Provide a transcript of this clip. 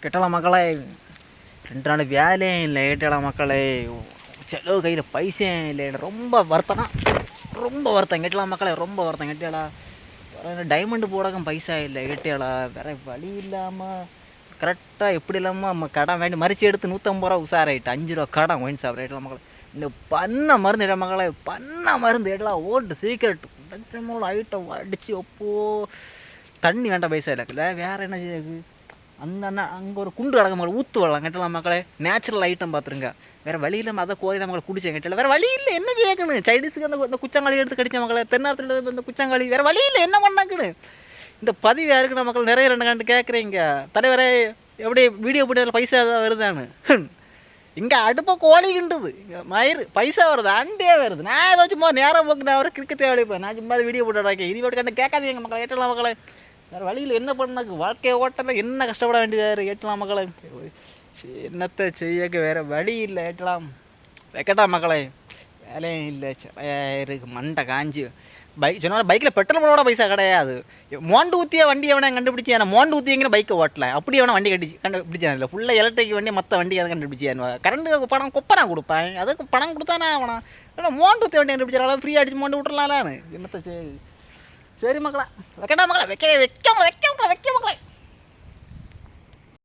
கேட்டாளா மக்களே, 2 நாள் வேலையும் இல்லை. கேட்டாளா மக்களே, செலவு கையில் பைசையும் இல்லை. ரொம்ப வருத்தம், ரொம்ப வருத்தம். கேட்டலாம் மக்களே, ரொம்ப வருத்தம். கேட்டியாளா, டைமண்டு போடக்கும் பைசா இல்லை. கேட்டியாளா, வேற வழி இல்லாமல் கரெக்டாக எப்படி இல்லாமல் நம்ம கடன் வேண்டி மறிச்சு எடுத்து 150 ரூபா உசாராயிட்டு 5 ரூபா கடன் ஒயின் சாப்பிட்ற. கேட்டலாம் மக்களே, இந்த பண்ண மருந்து இட மக்களே, பண்ண மருந்து கேட்டலாம் ஓட்டு சீக்கிரட் ஐட்டம் அடித்து ஒப்போ தண்ணி வேண்டாம் பைசா இல்லை. வேறு என்ன செய்யுது அந்த அண்ணா அங்கே ஒரு குண்டு அடக்க மக்கள் ஊற்று வரலாம். கேட்டலாம் மக்களே, நேச்சுரல் ஐட்டம் பார்த்துருங்க. வேறு வழி இல்லாமல் அதை கோரி தான் மக்களை குடிச்சேன். கேட்டல வேறு வழி இல்லை, என்ன செய்யக்கணும். சைனீஸுக்கு அந்த குச்சங்காளி எடுத்து கடிச்ச மக்களை, தென்னாத்தில் இந்த குச்சங்காளி வேறு வழி இல்லை, என்ன பண்ணாக்குன்னு. இந்த பதிவு யாருக்குன்னா மக்கள் நிறைய 2 கண்டு கேட்குறீங்க. தலைவரே எப்படி வீடியோ போட்டு பைசா தான் வருதான்னு. இங்கே அடுப்பை கோழி கிண்டுது, மயிறு பைசா வருது, அண்டே வருது. நான் ஏதோ சும்மா நேரம் போக்கு நான் அவரை கிரிக்கெட் தேவைப்பேன். நான் சும்மா வீடியோ போட்டு இது போட்டு கண்டு கேட்காதீங்க மக்களை. ஏற்றலாம் மக்களை, வேறு வழியில் என்ன பண்ணாக்கு வாழ்க்கையை ஓட்டல என்ன கஷ்டப்பட வேண்டியதாக ஏற்றலாம் மக்களை. என்னத்தை செய்யக்கு வேறு வழி இல்லை. ஏற்றலாம் வைக்கட்டா மக்களை, வேலையும் இல்லை, இருக்கு மண்டை காஞ்சி. சொன்னால் பைக்கில் பெட்ரோல் போட பைசா கிடையாது. மோண்டு ஊற்றிய வண்டி எவனை கண்டுபிடிச்சான், மோண்டு ஊற்றிங்கிற பைக்கை ஓட்டல. அப்படி எவனை வண்டி கண்டுபிடிச்சான் இல்லை, ஃபுல்லாக எலக்ட்ரிக் வண்டி மற்ற வண்டி அதை கண்டுபிடிச்சான். கரண்ட்டு பணம் கொப்பனா கொடுப்பேன், அதுக்கு பணம் கொடுத்தானே அவனா. ஏன்னா மோண்டு ஊற்றி வண்டி கண்டுபிடிச்சாலும் ஃப்ரீயாக அடிச்சு மோண்டு விட்டுறலான்னு. என்னத்தை சரி மக்களா, வைக்கட்டா மக்களா, வைக்க மக்களை.